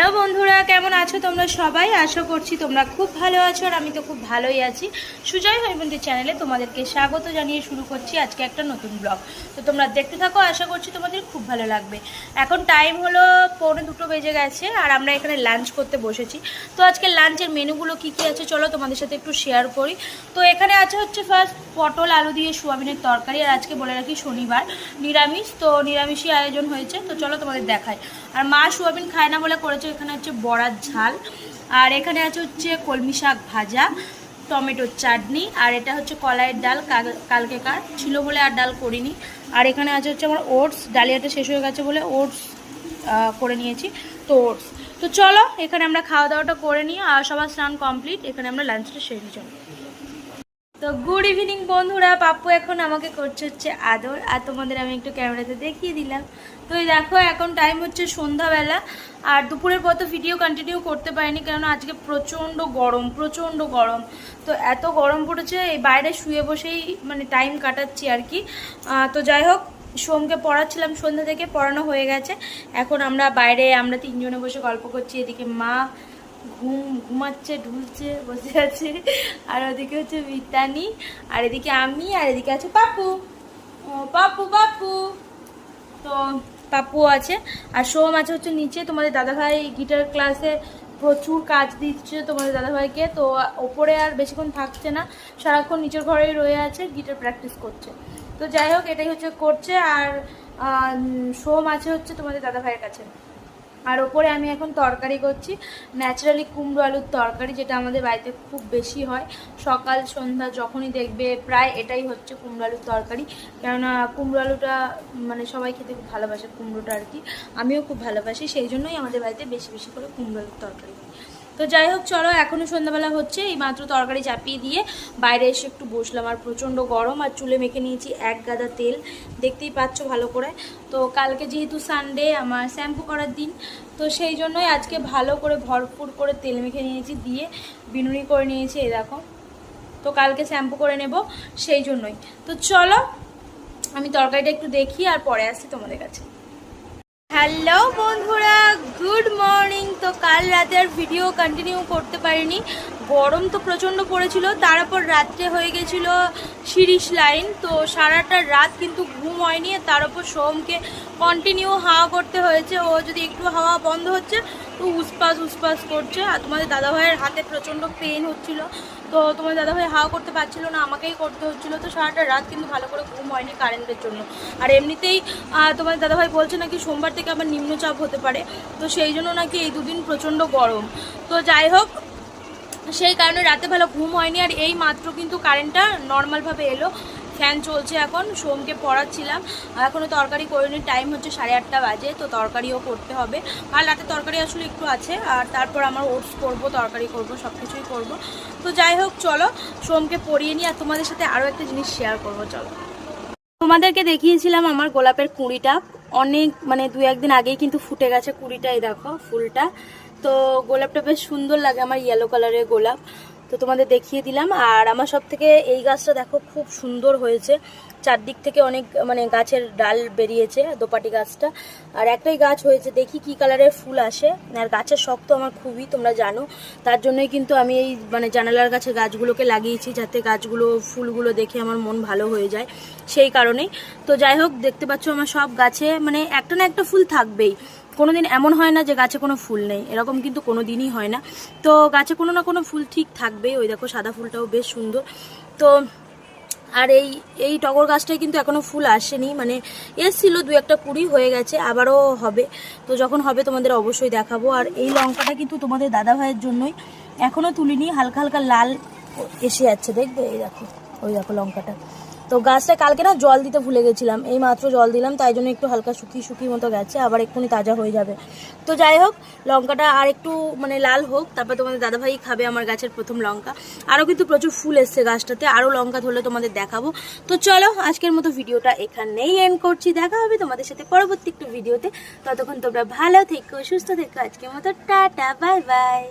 Hello বন্ধুরা, কেমন আছো তোমরা সবাই? আশা করছি তোমরা খুব ভালো আছো আর আমি তো খুব ভালোই আছি। সুজয় ভাইবোনদের চ্যানেলে তোমাদেরকে স্বাগত জানিয়ে শুরু করছি আজকে একটা নতুন ব্লগ। তো তোমরা দেখতে থাকো, আশা করছি তোমাদের খুব ভালো লাগবে। এখন টাইম হলো 1:45 বেজে গেছে আর আমরা এখানে লাঞ্চ করতে বসেছি। তো আজকে লাঞ্চের মেনুগুলো কী কী আছে চলো তোমাদের সাথে একটু শেয়ার করি। তো এখানে আছে হচ্ছে ফার্স্ট পটল আলু দিয়ে সোয়াবিনের তরকারি, আর আজকে বলে রাখি শনিবার নিরামিষ, তো নিরামিষই আয়োজন হয়েছে। তো চলো তোমাদের দেখাই। আর মা সোয়াবিন খায় না বলে করেছে এখানে হচ্ছে বড়ার ঝাল, আর এখানে আছে হচ্ছে কলমি শাক ভাজা, টমেটোর চাটনি, আর এটা হচ্ছে কলাইয়ের ডাল, কালকেকার ছিল বলে আর ডাল করিনি। আর এখানে আছে হচ্ছে আমার ওটস, ডালিয়াটা শেষ হয়ে গেছে বলে ওটস করে নিয়েছি, তো ওটস। তো চলো এখানে আমরা খাওয়া দাওয়াটা করে নিই, আর সবার স্নান কমপ্লিট, এখানে আমরা লাঞ্চটা সেরে চলো। তো গুড ইভিনিং বন্ধুরা, পাপ্পু এখন আমাকে করছে হচ্ছে আদর, আর তোমাদের আমি একটু ক্যামেরাতে দেখিয়ে দিলাম। তো এই দেখো এখন টাইম হচ্ছে সন্ধ্যাবেলা, আর দুপুরের পর তো ভিডিও কন্টিনিউ করতে পারিনি কারণ আজকে প্রচণ্ড গরম। তো এত গরম পড়েছে, এই বাইরে শুয়ে বসেই মানে টাইম কাটাচ্ছি আর কি। তো যাই হোক, সোমকে পড়াচ্ছিলাম সন্ধ্যা থেকে, পড়ানো হয়ে গেছে। এখন আমরা বাইরে আমরা তিনজনে বসে গল্প করছি। এদিকে মা ঘুমাচ্ছে, ঢুলছে, বসে আছে, আর ওদিকে হচ্ছে বিতানি, আর এদিকে আমি, আর এদিকে আছে পাপ্পু। পাপ্পু তো পাপ্পু আছে, আর সোম আছে হচ্ছে নিচে। তোমাদের দাদাভাই গিটার ক্লাসে প্রচুর কাজ দিচ্ছে তোমাদের দাদাভাইকে, তো ওপরে আর বেশিক্ষণ থাকছে না, সারাক্ষণ নিচের ঘরেই রয়ে আছে, গিটার প্র্যাকটিস করছে। তো যাই হোক, এটাই হচ্ছে করছে। আর সোম আছে হচ্ছে তোমাদের দাদাভাইয়ের কাছে। আর ওপরে আমি এখন তরকারি করছি, ন্যাচারালি কুমড়ো আলুর তরকারি, যেটা আমাদের বাড়িতে খুব বেশি হয়। সকাল সন্ধ্যা যখনই দেখবে প্রায় এটাই হচ্ছে কুমড়ো আলুর তরকারি, কেননা কুমড়ো আলুটা মানে সবাই খেতে খুব ভালোবাসে, কুমড়োটা আর কি, আমিও খুব ভালোবাসি, সেই জন্যই আমাদের বাড়িতে বেশি বেশি করে কুমড়ো আলুর তরকারি হয়। তো যাই হোক চলো, এখনও সন্ধ্যাবেলা হচ্ছে, এই মাত্র তরকারি চাপিয়ে দিয়ে বাইরে এসে একটু বসলাম। আর প্রচণ্ড গরম, আর চুলে মেখে নিয়েছি এক গাদা তেল, দেখতেই পাচ্ছ ভালো করে। তো কালকে যেহেতু সানডে আমার শ্যাম্পু করার দিন, তো সেই জন্যই আজকে ভালো করে ভরপুর করে তেল মেখে নিয়েছি, দিয়ে বিনুনি করে নিয়েছি, এই দেখো। তো কালকে শ্যাম্পু করে নেব, সেই জন্যই। তো চলো আমি তরকারিটা একটু দেখি আর পরে আসছি তোমাদের কাছে। হ্যালো বন্ধুরা, গুড মর্নিং। তো কাল রাতে আর ভিডিও কন্টিনিউ করতে পারিনি, গরম তো প্রচণ্ড পড়েছিল, তারপর রাত্রে হয়ে গেছিলো 30 লাইন। তো সারাটা রাত কিন্তু ঘুম হয়নি, তার উপর সোমকে কন্টিনিউ হাওয়া করতে হয়েছে। ও যদি একটু হাওয়া বন্ধ হচ্ছে তো উসপাস করছে। আর তোমাদের দাদাভাইয়ের হাতে প্রচণ্ড পেন হচ্ছিল, তো তোমার দাদাভাই হাওয়া করতে পারছিল না, আমাকেই করতে হচ্ছিলো। তো সারাটা রাত কিন্তু ভালো করে ঘুম হয়নি কারেন্টের জন্য। আর এমনিতেই তোমার দাদাভাই বলছে নাকি সোমবার থেকে আবার নিম্নচাপ হতে পারে, তো সেই জন্য নাকি এই দুদিন প্রচণ্ড গরম। তো যাই হোক, সেই কারণে রাতে ভালো ঘুম হয়নি। আর এই মাত্র কিন্তু কারেন্টটা নর্মালভাবে এলো, ফ্যান চলছে। এখন সোমকে পড়াচ্ছিলাম, এখনও তরকারি করিনি, টাইম হচ্ছে 8:30 বাজে, তো তরকারিও করতে হবে। আর রাতে তরকারি আসলে একটু আছে, আর তারপর আমার ওটস করবো, তরকারি করবো, সব কিছুই করবো। তো যাই হোক চলো সোমকে পড়িয়ে নিই, আর তোমাদের সাথে আরও একটা জিনিস শেয়ার করবো। চলো, তোমাদেরকে দেখিয়েছিলাম আমার গোলাপের কুঁড়িটা, অনেক মানে 2-1 দিন আগেই কিন্তু ফুটে গেছে কুঁড়িটা, এই দেখো ফুলটা। তো গোলাপটা বেশ সুন্দর লাগে, আমার ইয়েলো কালারের গোলাপ, তো তোমাদের দেখিয়ে দিলাম। আর আমার সব থেকে এই গাছটা দেখো খুব সুন্দর হয়েছে, চারদিক থেকে অনেক মানে গাছের ডাল বেরিয়েছে, দোপাটি গাছটা। আর একটাই গাছ হয়েছে, দেখি কি কালারের ফুল আসে। আর গাছের শখ তো আমার খুবই, তোমরা জানো, তার জন্যই কিন্তু আমি এই মানে জানালার কাছে গাছগুলোকে লাগিয়েছি, যাতে গাছগুলো ফুলগুলো দেখে আমার মন ভালো হয়ে যায়, সেই কারণেই। তো যাই হোক, দেখতে পাচ্ছ আমার সব গাছে মানে একটা না একটা ফুল থাকবেই, কোনোদিন এমন হয় না যে গাছে কোনো ফুল নেই, এরকম কিন্তু কোনো দিনই হয় না। তো গাছে কোনো না কোনো ফুল ঠিক থাকবেই। ওই দেখো সাদা ফুলটাও বেশ সুন্দর। তো আর এই টগর গাছটায় কিন্তু এখনও ফুল আসেনি, মানে এসেছিলো 2-1টা কুড়ি হয়ে গেছে, আবারও হবে। তো যখন হবে তোমাদের অবশ্যই দেখাবো। আর এই লঙ্কাটা কিন্তু তোমাদের দাদাভাইয়ের জন্যই, এখনও তুলিনি, হালকা হালকা লাল এসে যাচ্ছে, দেখবে এই দেখো, ওই দেখো লঙ্কাটা। তো গাছটা কালকে না জল দিতে ভুলে গেছিলাম, এই মাত্র জল দিলাম, তাই জন্য একটু হালকা শুকিয়ে মতো গেছে, আবার এক্ষুনি তাজা হয়ে যাবে। তো যাই হোক, লঙ্কাটা আর একটু মানে লাল হোক, তারপর তোমাদের দাদাভাই খাবে আমার গাছের প্রথম লঙ্কা। আরও কিন্তু প্রচুর ফুল এসছে গাছটাতে, আরও লঙ্কা ধরলে তোমাদের দেখাবো। তো চলো আজকের মতো ভিডিওটা এখানেই এন্ড করছি, দেখা হবে তোমাদের সাথে পরবর্তী একটু ভিডিওতে। ততক্ষণ তোমরা ভালো থেকো, সুস্থ থেকো, আজকের মতো টাটা, বাই বাই।